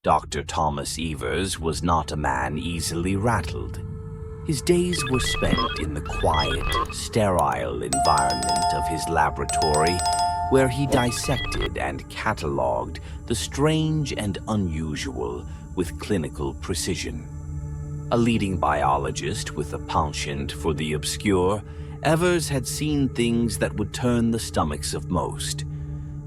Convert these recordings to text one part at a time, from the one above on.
Dr. Thomas Evers was not a man easily rattled. His days were spent in the quiet, sterile environment of his laboratory, where he dissected and catalogued the strange and unusual with clinical precision. A leading biologist with a penchant for the obscure, Evers had seen things that would turn the stomachs of most.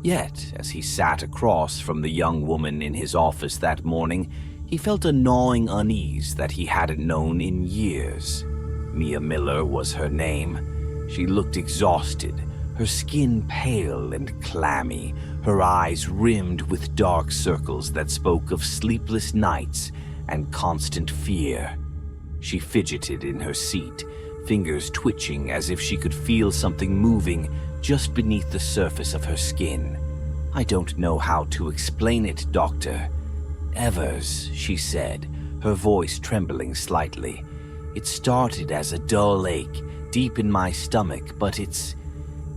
Yet, as he sat across from the young woman in his office that morning, he felt a gnawing unease that he hadn't known in years. Mia Miller was her name. She looked exhausted, her skin pale and clammy, her eyes rimmed with dark circles that spoke of sleepless nights and constant fear. She fidgeted in her seat, fingers twitching as if she could feel something moving just beneath the surface of her skin. "I don't know how to explain it, Doctor." "Evers," she said, her voice trembling slightly. "It started as a dull ache deep in my stomach, but it's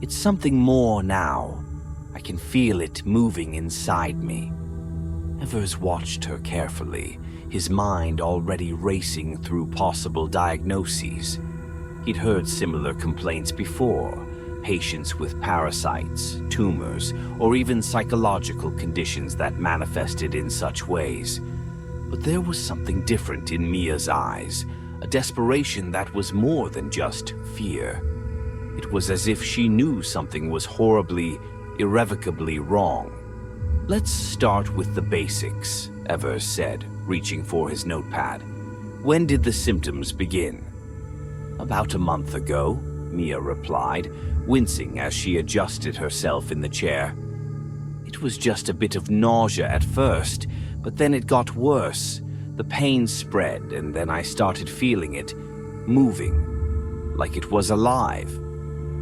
something more now. I can feel it moving inside me." Evers watched her carefully, his mind already racing through possible diagnoses. He'd heard similar complaints before, patients with parasites, tumors, or even psychological conditions that manifested in such ways. But there was something different in Mia's eyes, a desperation that was more than just fear. It was as if she knew something was horribly, irrevocably wrong. "Let's start with the basics," Evers said, reaching for his notepad. "When did the symptoms begin?" "About a month ago," Mia replied, wincing as she adjusted herself in the chair. "It was just a bit of nausea at first, but then it got worse. The pain spread, and then I started feeling it, moving, like it was alive."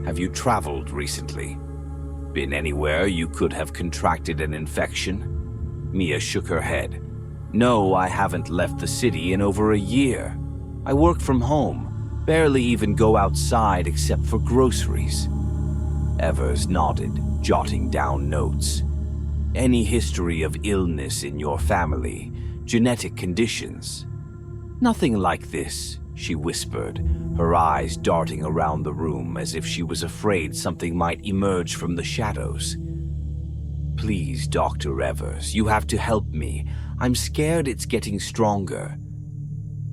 "Have you traveled recently? Been anywhere you could have contracted an infection?" Mia shook her head. "No, I haven't left the city in over a year. I work from home, barely even go outside except for groceries." Evers nodded, jotting down notes. "Any history of illness in your family? Genetic conditions?" "Nothing like this," she whispered, her eyes darting around the room as if she was afraid something might emerge from the shadows. "Please, Dr. Evers, you have to help me. I'm scared it's getting stronger."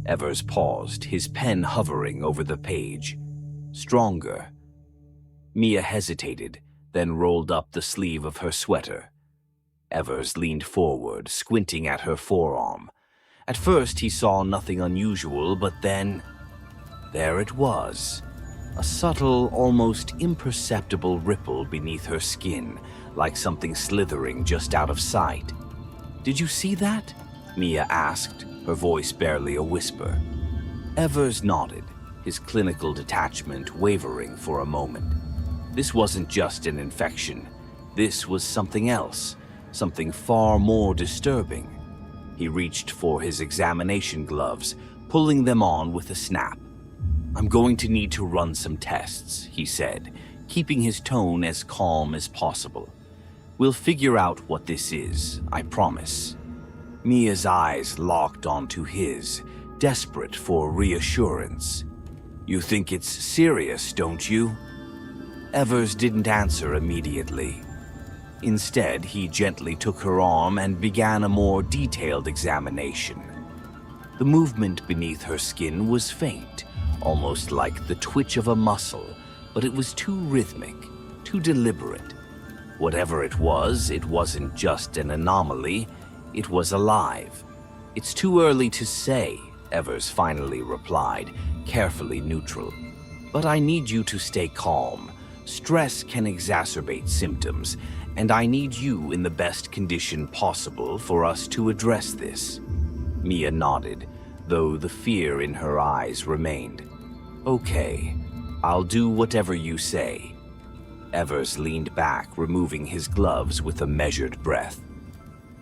Evers paused, his pen hovering over the page. "Stronger." Mia hesitated, then rolled up the sleeve of her sweater. Evers leaned forward, squinting at her forearm. At first he saw nothing unusual, but then there it was. A subtle, almost imperceptible ripple beneath her skin, like something slithering just out of sight. "Did you see that?" Mia asked, her voice barely a whisper. Evers nodded, his clinical detachment wavering for a moment. This wasn't just an infection. This was something else, something far more disturbing. He reached for his examination gloves, pulling them on with a snap. "I'm going to need to run some tests," he said, keeping his tone as calm as possible. "We'll figure out what this is, I promise." Mia's eyes locked onto his, desperate for reassurance. "You think it's serious, don't you?" Evers didn't answer immediately. Instead, he gently took her arm and began a more detailed examination. The movement beneath her skin was faint, almost like the twitch of a muscle, but it was too rhythmic, too deliberate. Whatever it wasn't just an anomaly, it was alive. "It's too early to say," Evers finally replied, carefully neutral. "But I need you to stay calm. Stress can exacerbate symptoms, and I need you in the best condition possible for us to address this." Mia nodded, though the fear in her eyes remained. "Okay, I'll do whatever you say." Evers leaned back, removing his gloves with a measured breath.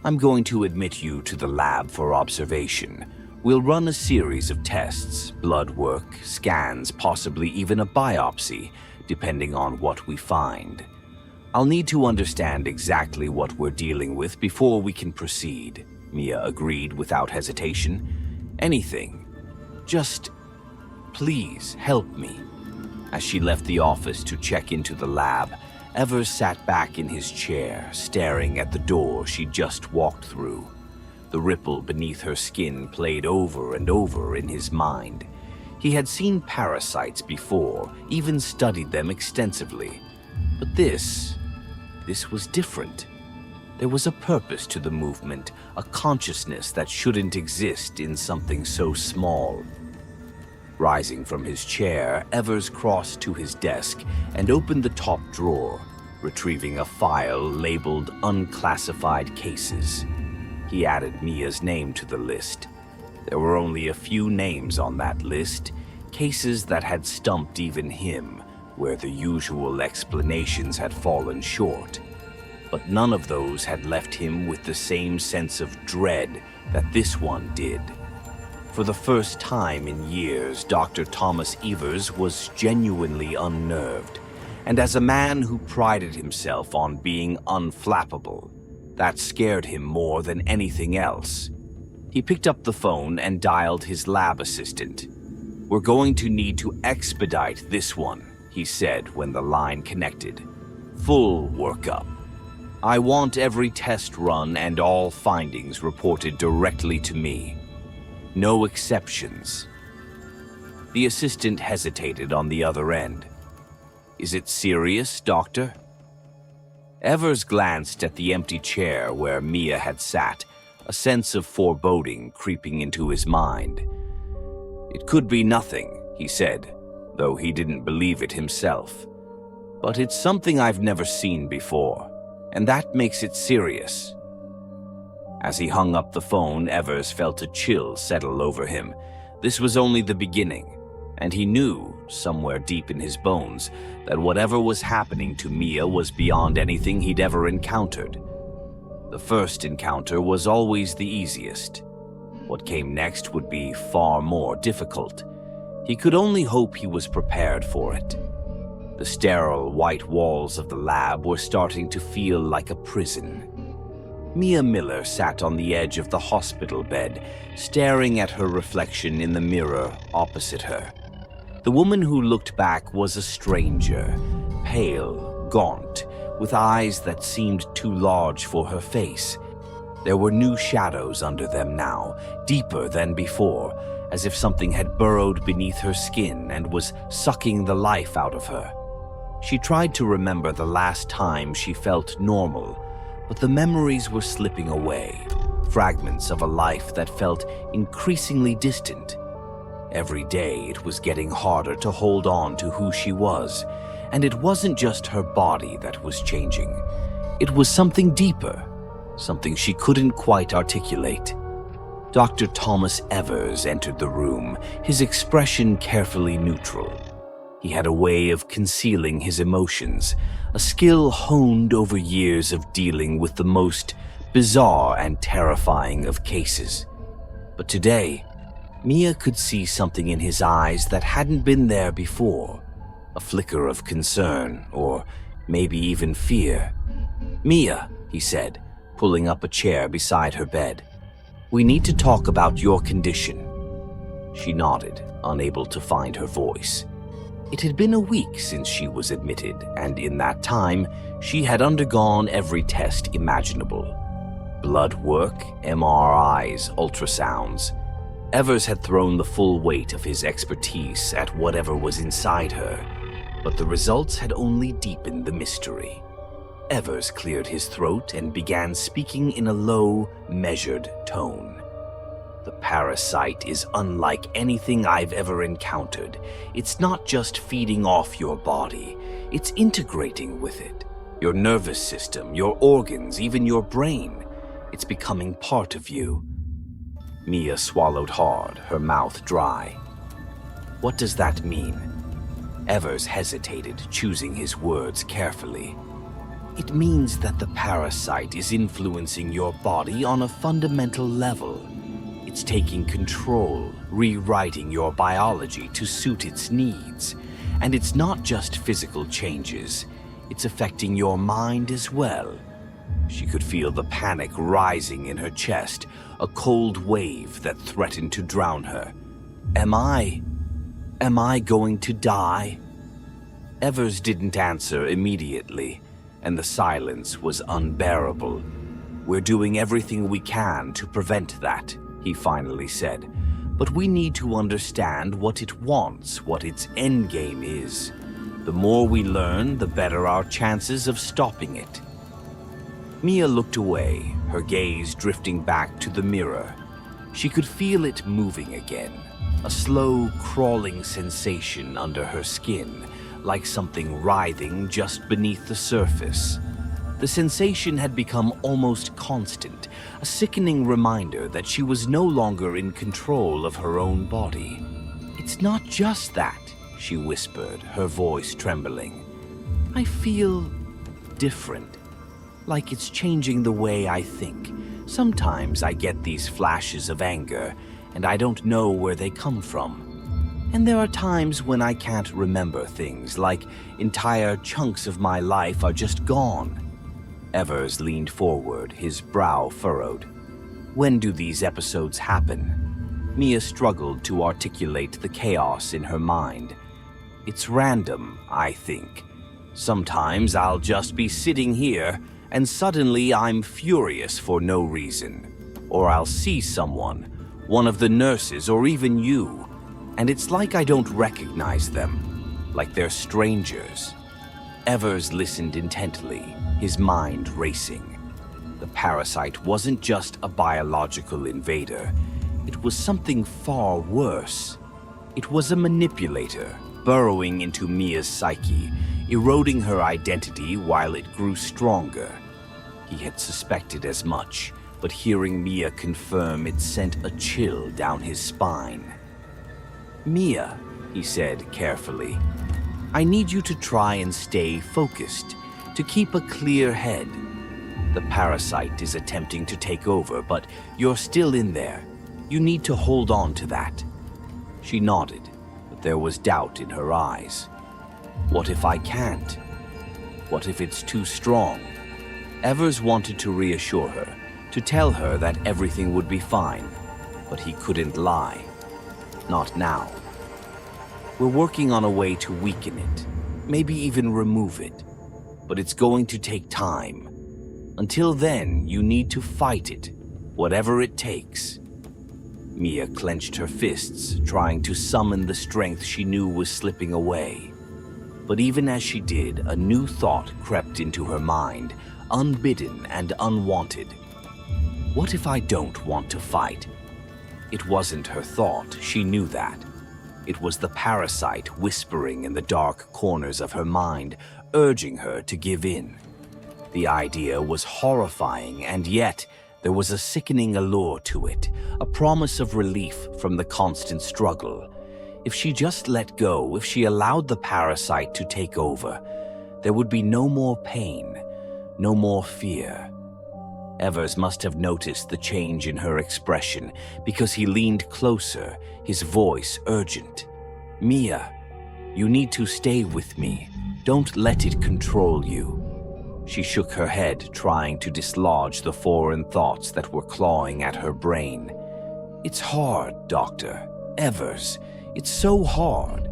"I'm going to admit you to the lab for observation. We'll run a series of tests, blood work, scans, possibly even a biopsy, depending on what we find. I'll need to understand exactly what we're dealing with before we can proceed." Mia agreed without hesitation. Anything. Just please help me. As she left the office to check into the lab, Evers sat back in his chair, staring at the door she'd just walked through. The ripple beneath her skin played over and over in his mind. He had seen parasites before, even studied them extensively. But this was different. There was a purpose to the movement, a consciousness that shouldn't exist in something so small. Rising from his chair, Evers crossed to his desk and opened the top drawer, retrieving a file labeled Unclassified Cases. He added Mia's name to the list. There were only a few names on that list, cases that had stumped even him, where the usual explanations had fallen short. But none of those had left him with the same sense of dread that this one did. For the first time in years, Dr. Thomas Evers was genuinely unnerved, and as a man who prided himself on being unflappable, that scared him more than anything else. He picked up the phone and dialed his lab assistant. "We're going to need to expedite this one," he said when the line connected. "Full workup. I want every test run and all findings reported directly to me. No exceptions." The assistant hesitated on the other end. "Is it serious, doctor?" Evers glanced at the empty chair where Mia had sat, a sense of foreboding creeping into his mind. "It could be nothing," he said, though he didn't believe it himself. "But it's something I've never seen before, and that makes it serious." As he hung up the phone, Evers felt a chill settle over him. This was only the beginning, and he knew, somewhere deep in his bones, that whatever was happening to Mia was beyond anything he'd ever encountered. The first encounter was always the easiest. What came next would be far more difficult. He could only hope he was prepared for it. The sterile white walls of the lab were starting to feel like a prison. Mia Miller sat on the edge of the hospital bed, staring at her reflection in the mirror opposite her. The woman who looked back was a stranger, pale, gaunt, with eyes that seemed too large for her face. There were new shadows under them now, deeper than before, as if something had burrowed beneath her skin and was sucking the life out of her. She tried to remember the last time she felt normal, but the memories were slipping away, fragments of a life that felt increasingly distant. Every day it was getting harder to hold on to who she was, and it wasn't just her body that was changing. It was something deeper, something she couldn't quite articulate. Dr. Thomas Evers entered the room, his expression carefully neutral. He had a way of concealing his emotions, a skill honed over years of dealing with the most bizarre and terrifying of cases. But today, Mia could see something in his eyes that hadn't been there before, a flicker of concern, or maybe even fear. "Mia," he said, pulling up a chair beside her bed, "we need to talk about your condition." She nodded, unable to find her voice. It had been a week since she was admitted, and in that time, she had undergone every test imaginable. Blood work, MRIs, ultrasounds. Evers had thrown the full weight of his expertise at whatever was inside her, but the results had only deepened the mystery. Evers cleared his throat and began speaking in a low, measured tone. "The parasite is unlike anything I've ever encountered. It's not just feeding off your body, it's integrating with it. Your nervous system, your organs, even your brain. It's becoming part of you." Mia swallowed hard, her mouth dry. "What does that mean?" Evers hesitated, choosing his words carefully. "It means that the parasite is influencing your body on a fundamental level. It's taking control, rewriting your biology to suit its needs. And it's not just physical changes, it's affecting your mind as well." She could feel the panic rising in her chest, a cold wave that threatened to drown her. Am I going to die? Evers didn't answer immediately, and the silence was unbearable. We're doing everything we can to prevent that, he finally said. But we need to understand what it wants, what its endgame is. The more we learn, the better our chances of stopping it. Mia looked away, her gaze drifting back to the mirror. She could feel it moving again, a slow, crawling sensation under her skin, like something writhing just beneath the surface. The sensation had become almost constant, a sickening reminder that she was no longer in control of her own body. "It's not just that," she whispered, her voice trembling. "I feel different, like it's changing the way I think. Sometimes I get these flashes of anger, and I don't know where they come from. And there are times when I can't remember things, like entire chunks of my life are just gone." Evers leaned forward, his brow furrowed. "When do these episodes happen?" Mia struggled to articulate the chaos in her mind. "It's random, I think. Sometimes I'll just be sitting here, and suddenly I'm furious for no reason. Or I'll see someone, one of the nurses or even you, and it's like I don't recognize them, like they're strangers." Evers listened intently, his mind racing. The parasite wasn't just a biological invader. It was something far worse. It was a manipulator, burrowing into Mia's psyche, eroding her identity while it grew stronger. He had suspected as much, but hearing Mia confirm it sent a chill down his spine. "Mia," he said carefully, "I need you to try and stay focused, to keep a clear head. The parasite is attempting to take over, but you're still in there. You need to hold on to that." She nodded, but there was doubt in her eyes. "What if I can't? What if it's too strong?" Evers wanted to reassure her, to tell her that everything would be fine, but he couldn't lie. Not now. "We're working on a way to weaken it, maybe even remove it, but it's going to take time. Until then, you need to fight it, whatever it takes." Mia clenched her fists, trying to summon the strength she knew was slipping away. But even as she did, a new thought crept into her mind, unbidden and unwanted. What if I don't want to fight? It wasn't her thought, she knew that. It was the parasite whispering in the dark corners of her mind, urging her to give in. The idea was horrifying, and yet there was a sickening allure to it, a promise of relief from the constant struggle. If she just let go, if she allowed the parasite to take over, there would be no more pain, no more fear. Evers must have noticed the change in her expression because he leaned closer, his voice urgent. "Mia, you need to stay with me. Don't let it control you." She shook her head, trying to dislodge the foreign thoughts that were clawing at her brain. "It's hard, Doctor. Evers, it's so hard."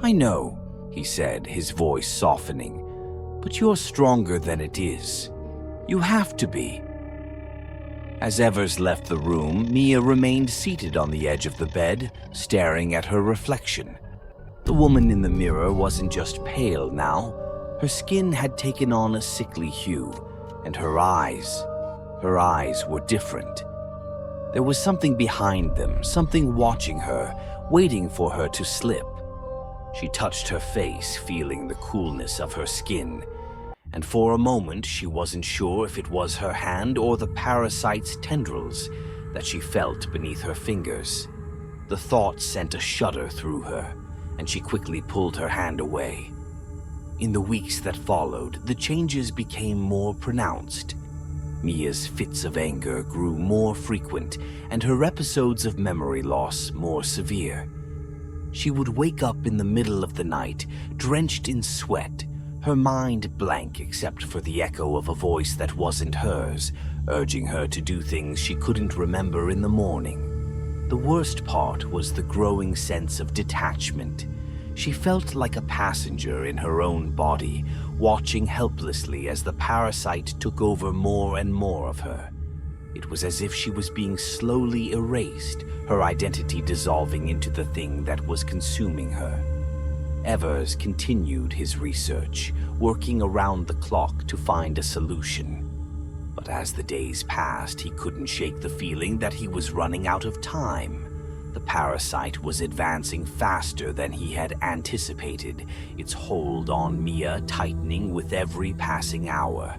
"I know," he said, his voice softening, "but you're stronger than it is. You have to be." As Evers left the room, Mia remained seated on the edge of the bed, staring at her reflection. The woman in the mirror wasn't just pale now. Her skin had taken on a sickly hue, and her eyes were different. There was something behind them, something watching her, waiting for her to slip. She touched her face, feeling the coolness of her skin, and for a moment she wasn't sure if it was her hand or the parasite's tendrils that she felt beneath her fingers. The thought sent a shudder through her, and she quickly pulled her hand away. In the weeks that followed, the changes became more pronounced. Mia's fits of anger grew more frequent, and her episodes of memory loss more severe. She would wake up in the middle of the night, drenched in sweat, her mind blank except for the echo of a voice that wasn't hers, urging her to do things she couldn't remember in the morning. The worst part was the growing sense of detachment. She felt like a passenger in her own body, watching helplessly as the parasite took over more and more of her. It was as if she was being slowly erased, her identity dissolving into the thing that was consuming her. Evers continued his research, working around the clock to find a solution. But as the days passed, he couldn't shake the feeling that he was running out of time. The parasite was advancing faster than he had anticipated, its hold on Mia tightening with every passing hour.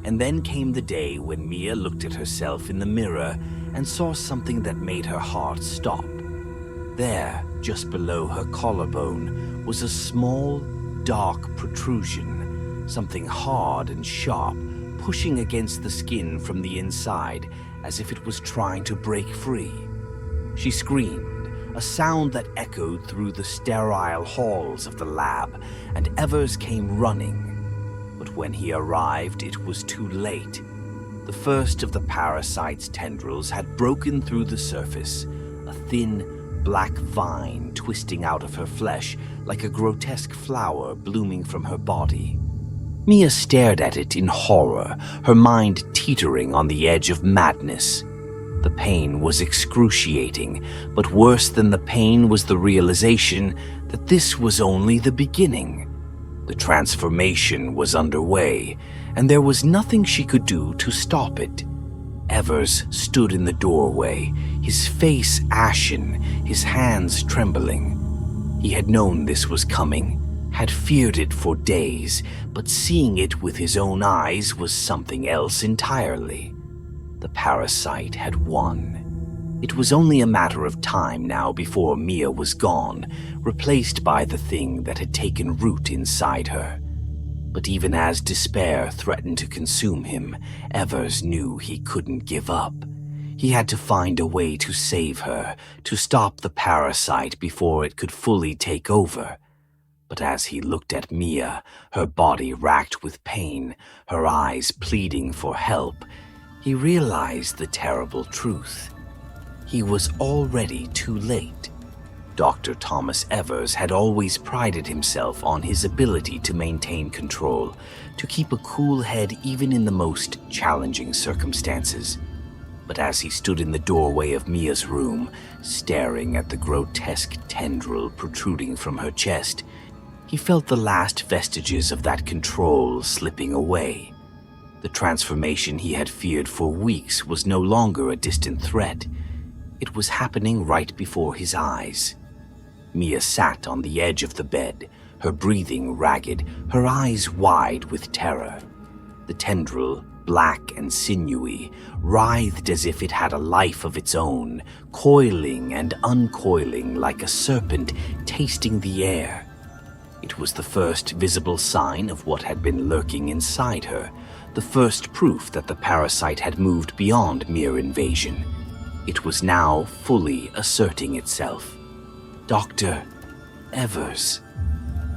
And then came the day when Mia looked at herself in the mirror and saw something that made her heart stop. There, just below her collarbone, was a small, dark protrusion, something hard and sharp, pushing against the skin from the inside as if it was trying to break free. She screamed, a sound that echoed through the sterile halls of the lab, and Evers came running. But when he arrived, it was too late. The first of the parasite's tendrils had broken through the surface, a thin, black vine twisting out of her flesh like a grotesque flower blooming from her body. Mia stared at it in horror, her mind teetering on the edge of madness. The pain was excruciating, but worse than the pain was the realization that this was only the beginning. The transformation was underway, and there was nothing she could do to stop it. Evers stood in the doorway, his face ashen, his hands trembling. He had known this was coming, had feared it for days, but seeing it with his own eyes was something else entirely. The parasite had won. It was only a matter of time now before Mia was gone, replaced by the thing that had taken root inside her. But even as despair threatened to consume him, Evers knew he couldn't give up. He had to find a way to save her, to stop the parasite before it could fully take over. But as he looked at Mia, her body racked with pain, her eyes pleading for help, he realized the terrible truth. He was already too late. Dr. Thomas Evers had always prided himself on his ability to maintain control, to keep a cool head even in the most challenging circumstances. But as he stood in the doorway of Mia's room, staring at the grotesque tendril protruding from her chest, he felt the last vestiges of that control slipping away. The transformation he had feared for weeks was no longer a distant threat. It was happening right before his eyes. Mia sat on the edge of the bed, her breathing ragged, her eyes wide with terror. The tendril, black and sinewy, writhed as if it had a life of its own, coiling and uncoiling like a serpent tasting the air. It was the first visible sign of what had been lurking inside her, the first proof that the parasite had moved beyond mere invasion. It was now fully asserting itself. Dr. Evers.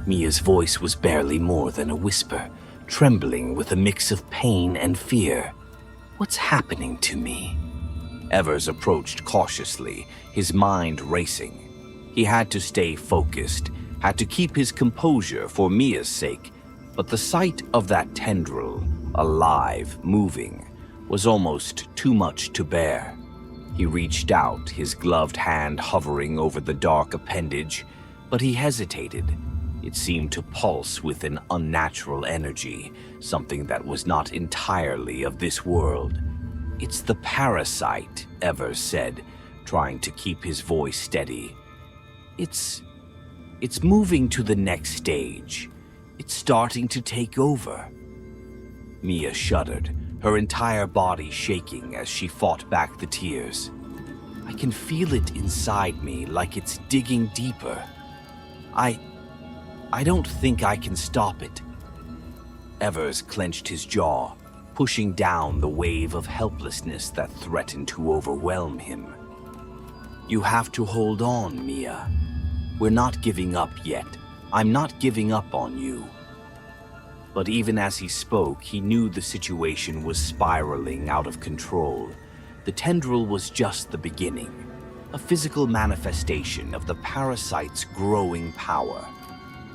Mia's voice was barely more than a whisper, trembling with a mix of pain and fear. What's happening to me? Evers approached cautiously, his mind racing. He had to stay focused, had to keep his composure for Mia's sake, but the sight of that tendril, alive, moving, was almost too much to bear. He reached out, his gloved hand hovering over the dark appendage, but he hesitated. It seemed to pulse with an unnatural energy, something that was not entirely of this world. It's the parasite, Evers said, trying to keep his voice steady. It's moving to the next stage. It's starting to take over. Mia shuddered, her entire body shaking as she fought back the tears. I can feel it inside me, like it's digging deeper. I don't think I can stop it. Evers clenched his jaw, pushing down the wave of helplessness that threatened to overwhelm him. You have to hold on, Mia. We're not giving up yet. I'm not giving up on you. But even as he spoke, he knew the situation was spiraling out of control. The tendril was just the beginning, a physical manifestation of the parasite's growing power.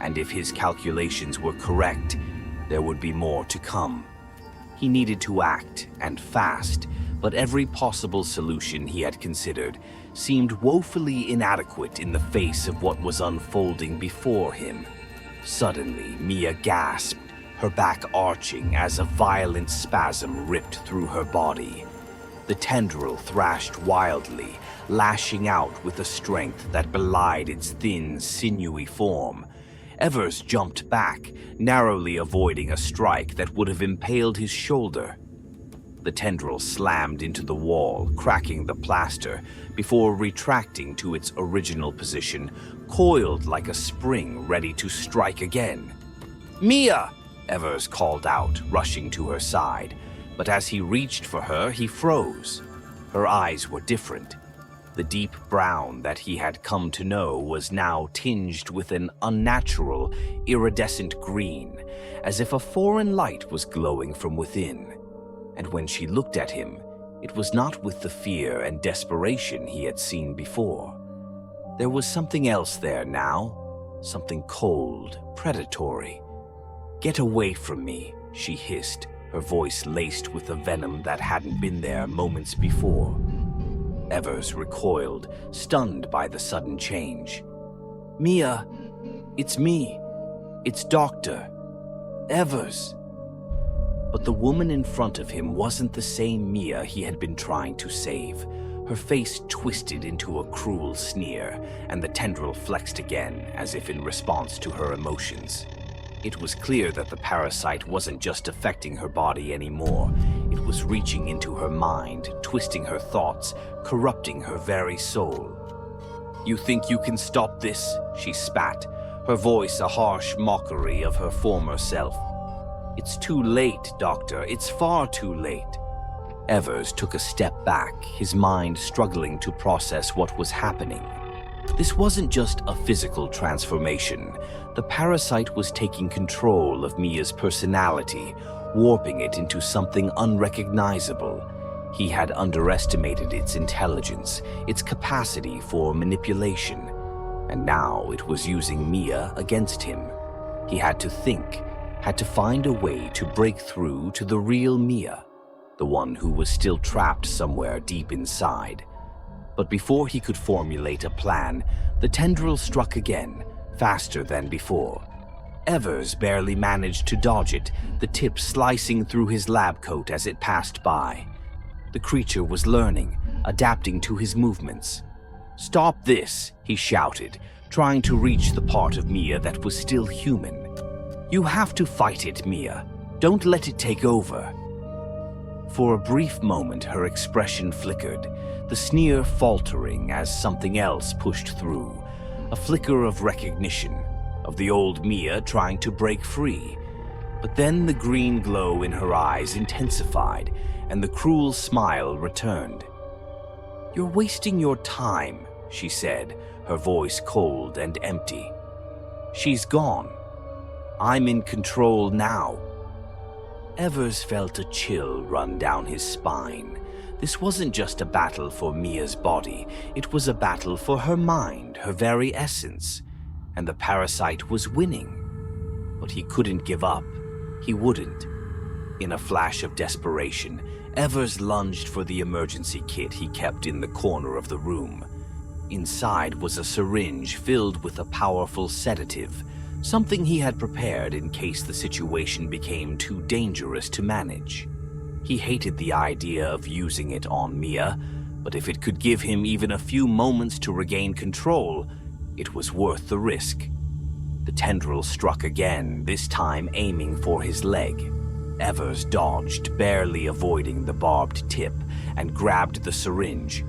And if his calculations were correct, there would be more to come. He needed to act, and fast, but every possible solution he had considered seemed woefully inadequate in the face of what was unfolding before him. Suddenly, Mia gasped, her back arching as a violent spasm ripped through her body. The tendril thrashed wildly, lashing out with a strength that belied its thin, sinewy form. Evers jumped back, narrowly avoiding a strike that would have impaled his shoulder. The tendril slammed into the wall, cracking the plaster, before retracting to its original position, coiled like a spring ready to strike again. "Mia!" Evers called out, rushing to her side. But as he reached for her, he froze. Her eyes were different. The deep brown that he had come to know was now tinged with an unnatural, iridescent green, as if a foreign light was glowing from within. And when she looked at him, it was not with the fear and desperation he had seen before. There was something else there now, something cold, predatory. "Get away from me," she hissed, her voice laced with a venom that hadn't been there moments before. Evers recoiled, stunned by the sudden change. "Mia, it's me. It's Dr. Evers." But the woman in front of him wasn't the same Mia he had been trying to save. Her face twisted into a cruel sneer, and the tendril flexed again, as if in response to her emotions. It was clear that the parasite wasn't just affecting her body anymore. It was reaching into her mind, twisting her thoughts, corrupting her very soul. "You think you can stop this?" she spat, her voice a harsh mockery of her former self. "It's too late, Doctor. It's far too late." Evers took a step back, his mind struggling to process what was happening. This wasn't just a physical transformation. The parasite was taking control of Mia's personality, warping it into something unrecognizable. He had underestimated its intelligence, its capacity for manipulation, and now it was using Mia against him. He had to think, had to find a way to break through to the real Mia, the one who was still trapped somewhere deep inside. But before he could formulate a plan, the tendril struck again, faster than before. Evers barely managed to dodge it, the tip slicing through his lab coat as it passed by. The creature was learning, adapting to his movements. "Stop this," he shouted, trying to reach the part of Mia that was still human. "You have to fight it, Mia. Don't let it take over." For a brief moment, her expression flickered, the sneer faltering as something else pushed through, a flicker of recognition, of the old Mia trying to break free. But then the green glow in her eyes intensified, and the cruel smile returned. "You're wasting your time," she said, her voice cold and empty. "She's gone. I'm in control now." Evers felt a chill run down his spine. This wasn't just a battle for Mia's body, it was a battle for her mind, her very essence. And the parasite was winning. But he couldn't give up. He wouldn't. In a flash of desperation, Evers lunged for the emergency kit he kept in the corner of the room. Inside was a syringe filled with a powerful sedative, something he had prepared in case the situation became too dangerous to manage. He hated the idea of using it on Mia, but if it could give him even a few moments to regain control, it was worth the risk. The tendril struck again, this time aiming for his leg. Evers dodged, barely avoiding the barbed tip, and grabbed the syringe.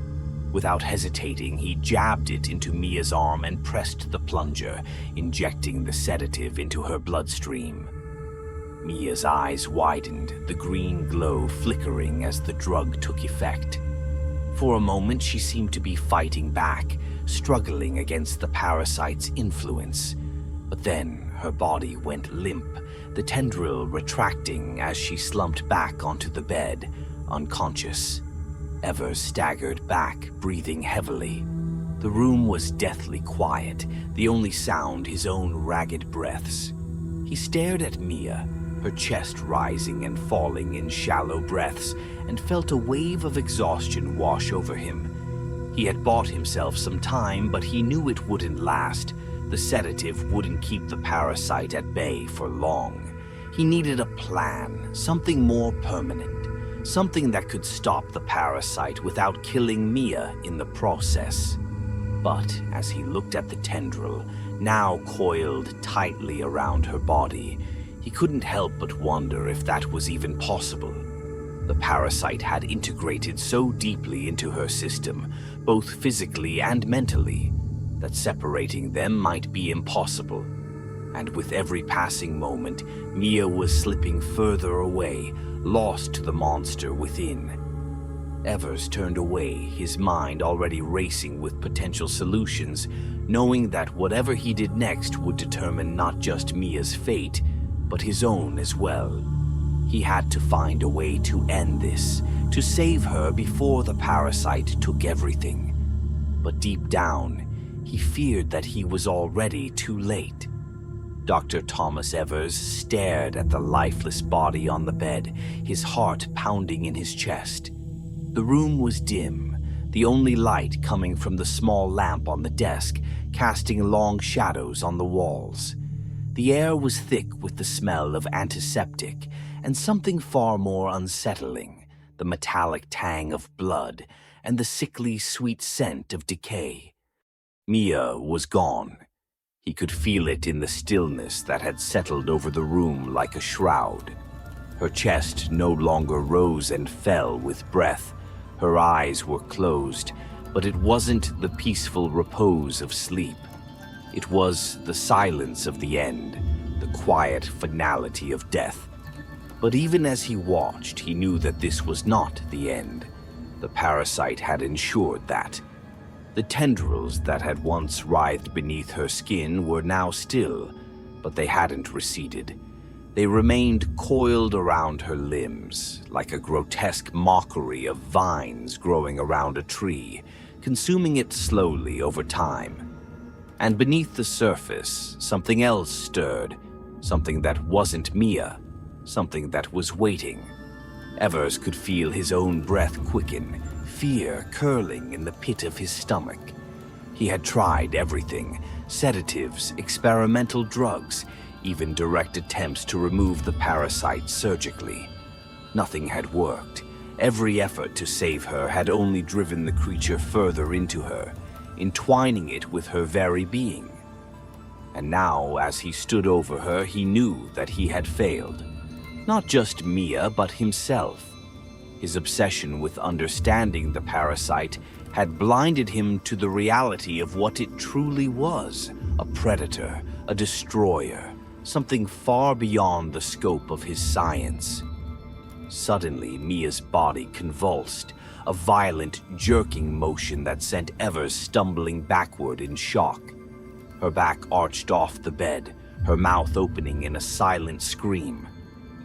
Without hesitating, he jabbed it into Mia's arm and pressed the plunger, injecting the sedative into her bloodstream. Mia's eyes widened, the green glow flickering as the drug took effect. For a moment, she seemed to be fighting back, struggling against the parasite's influence. But then, her body went limp, the tendril retracting as she slumped back onto the bed, unconscious. Evers staggered back, breathing heavily. The room was deathly quiet, the only sound his own ragged breaths. He stared at Mia, her chest rising and falling in shallow breaths, and felt a wave of exhaustion wash over him. He had bought himself some time, but he knew it wouldn't last. The sedative wouldn't keep the parasite at bay for long. He needed a plan, something more permanent, something that could stop the parasite without killing Mia in the process. But as he looked at the tendril, now coiled tightly around her body, he couldn't help but wonder if that was even possible. The parasite had integrated so deeply into her system, both physically and mentally, that separating them might be impossible. And with every passing moment, Mia was slipping further away, lost to the monster within. Evers turned away, his mind already racing with potential solutions, knowing that whatever he did next would determine not just Mia's fate, but his own as well. He had to find a way to end this, to save her before the parasite took everything. But deep down, he feared that he was already too late. Dr. Thomas Evers stared at the lifeless body on the bed, his heart pounding in his chest. The room was dim, the only light coming from the small lamp on the desk, casting long shadows on the walls. The air was thick with the smell of antiseptic, and something far more unsettling, the metallic tang of blood, and the sickly sweet scent of decay. Mia was gone. He could feel it in the stillness that had settled over the room like a shroud. Her chest no longer rose and fell with breath. Her eyes were closed, but it wasn't the peaceful repose of sleep. It was the silence of the end, the quiet finality of death. But even as he watched, he knew that this was not the end. The parasite had ensured that. The tendrils that had once writhed beneath her skin were now still, but they hadn't receded. They remained coiled around her limbs, like a grotesque mockery of vines growing around a tree, consuming it slowly over time. And beneath the surface, something else stirred, something that wasn't Mia, something that was waiting. Evers could feel his own breath quicken, fear curling in the pit of his stomach. He had tried everything, sedatives, experimental drugs, even direct attempts to remove the parasite surgically. Nothing had worked. Every effort to save her had only driven the creature further into her, entwining it with her very being. And now, as he stood over her, he knew that he had failed. Not just Mia, but himself. His obsession with understanding the parasite had blinded him to the reality of what it truly was, a predator, a destroyer, something far beyond the scope of his science. Suddenly, Mia's body convulsed, a violent, jerking motion that sent Evers stumbling backward in shock. Her back arched off the bed, her mouth opening in a silent scream.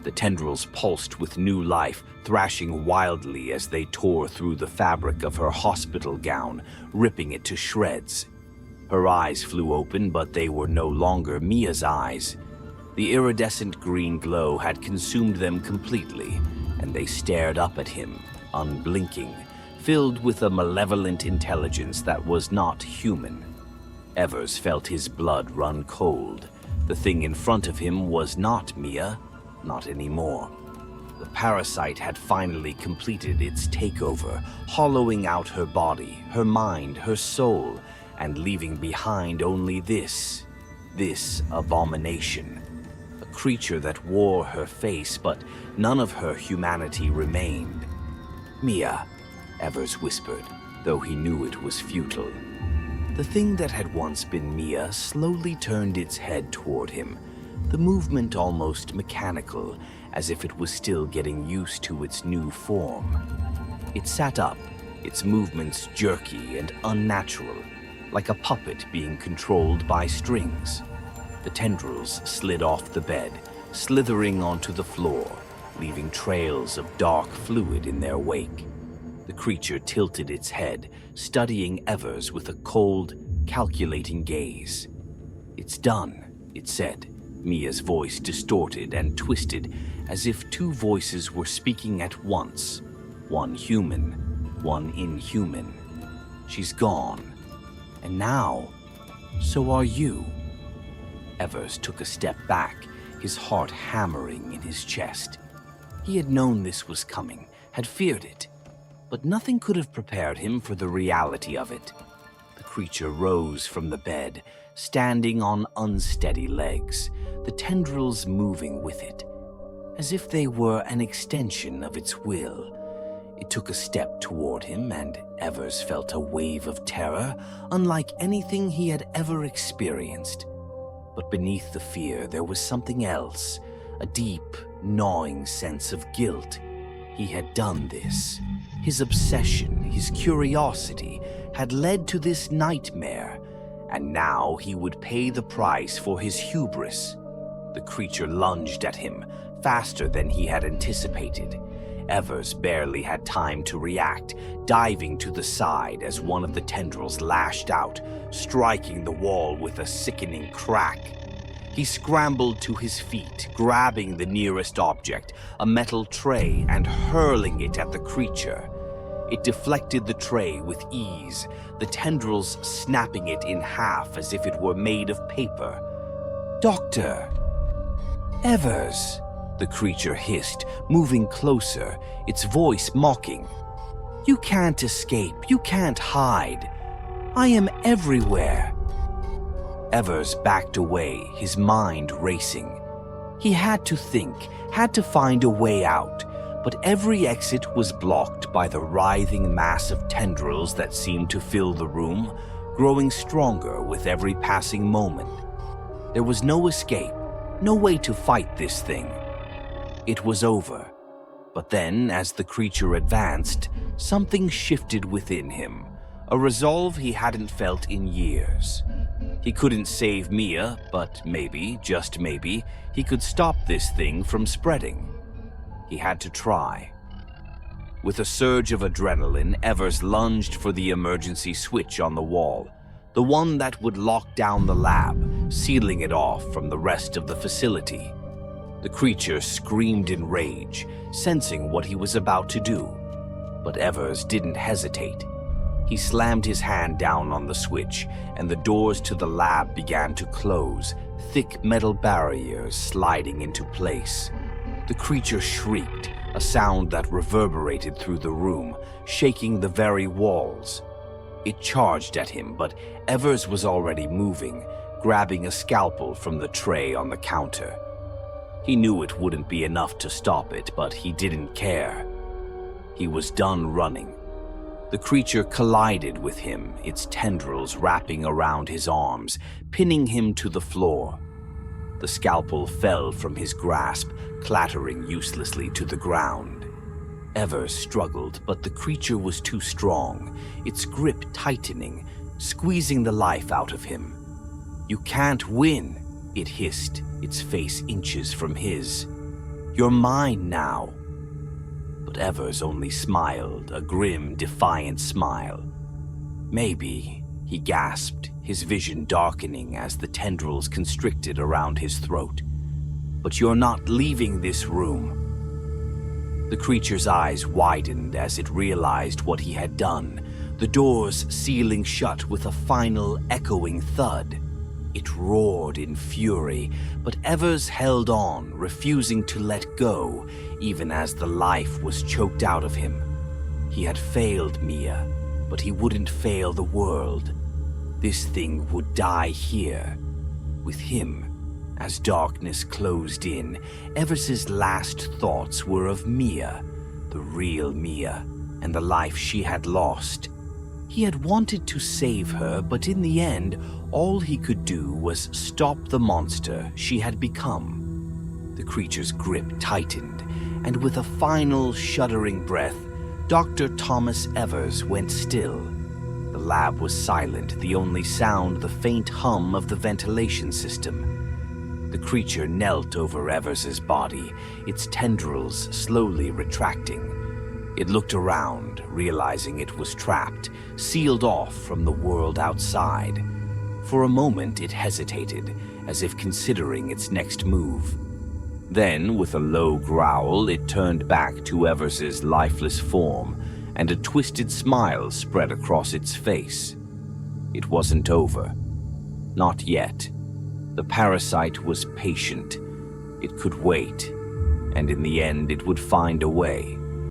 The tendrils pulsed with new life, thrashing wildly as they tore through the fabric of her hospital gown, ripping it to shreds. Her eyes flew open, but they were no longer Mia's eyes. The iridescent green glow had consumed them completely, and they stared up at him, unblinking, filled with a malevolent intelligence that was not human. Evers felt his blood run cold. The thing in front of him was not Mia, not anymore. The parasite had finally completed its takeover, hollowing out her body, her mind, her soul, and leaving behind only this abomination. A creature that wore her face, but none of her humanity remained. "Mia," Evers whispered, though he knew it was futile. The thing that had once been Mia slowly turned its head toward him, the movement almost mechanical, as if it was still getting used to its new form. It sat up, its movements jerky and unnatural, like a puppet being controlled by strings. The tendrils slid off the bed, slithering onto the floor, leaving trails of dark fluid in their wake. The creature tilted its head, studying Evers with a cold, calculating gaze. "It's done," it said, Mia's voice distorted and twisted as if two voices were speaking at once, one human, one inhuman. "She's gone. And now, so are you." Evers took a step back, his heart hammering in his chest. He had known this was coming, had feared it, but nothing could have prepared him for the reality of it. The creature rose from the bed, standing on unsteady legs, the tendrils moving with it, as if they were an extension of its will. It took a step toward him, and Evers felt a wave of terror, unlike anything he had ever experienced. But beneath the fear, there was something else, a deep, gnawing sense of guilt. He had done this. His obsession, his curiosity, had led to this nightmare, and now he would pay the price for his hubris. The creature lunged at him, faster than he had anticipated. Evers barely had time to react, diving to the side as one of the tendrils lashed out, striking the wall with a sickening crack. He scrambled to his feet, grabbing the nearest object, a metal tray, and hurling it at the creature. It deflected the tray with ease, the tendrils snapping it in half as if it were made of paper. "Doctor!" "Evers!" the creature hissed, moving closer, its voice mocking. "You can't escape, you can't hide. I am everywhere." Evers backed away, his mind racing. He had to think, had to find a way out, but every exit was blocked by the writhing mass of tendrils that seemed to fill the room, growing stronger with every passing moment. There was no escape, no way to fight this thing. It was over. But then, as the creature advanced, something shifted within him, a resolve he hadn't felt in years. He couldn't save Mia, but maybe, just maybe, he could stop this thing from spreading. He had to try. With a surge of adrenaline, Evers lunged for the emergency switch on the wall, the one that would lock down the lab, sealing it off from the rest of the facility. The creature screamed in rage, sensing what he was about to do. But Evers didn't hesitate. He slammed his hand down on the switch, and the doors to the lab began to close, thick metal barriers sliding into place. The creature shrieked, a sound that reverberated through the room, shaking the very walls. It charged at him, but Evers was already moving, grabbing a scalpel from the tray on the counter. He knew it wouldn't be enough to stop it, but he didn't care. He was done running. The creature collided with him, its tendrils wrapping around his arms, pinning him to the floor. The scalpel fell from his grasp, clattering uselessly to the ground. Evers struggled, but the creature was too strong, its grip tightening, squeezing the life out of him. "You can't win," it hissed, its face inches from his. "You're mine now." But Evers only smiled, a grim, defiant smile. "Maybe," he gasped, his vision darkening as the tendrils constricted around his throat. "But you're not leaving this room." The creature's eyes widened as it realized what he had done, the doors sealing shut with a final, echoing thud. It roared in fury, but Evers held on, refusing to let go, even as the life was choked out of him. He had failed Mia, but he wouldn't fail the world. This thing would die here, with him. As darkness closed in, Evers's last thoughts were of Mia, the real Mia, and the life she had lost. He had wanted to save her, but in the end, all he could do was stop the monster she had become. The creature's grip tightened, and with a final shuddering breath, Dr. Thomas Evers went still. The lab was silent, the only sound the faint hum of the ventilation system. The creature knelt over Evers's body, its tendrils slowly retracting. It looked around, realizing it was trapped, sealed off from the world outside. For a moment it hesitated, as if considering its next move. Then, with a low growl, it turned back to Evers's lifeless form, and a twisted smile spread across its face. It wasn't over. Not yet. The parasite was patient. It could wait, and in the end it would find a way.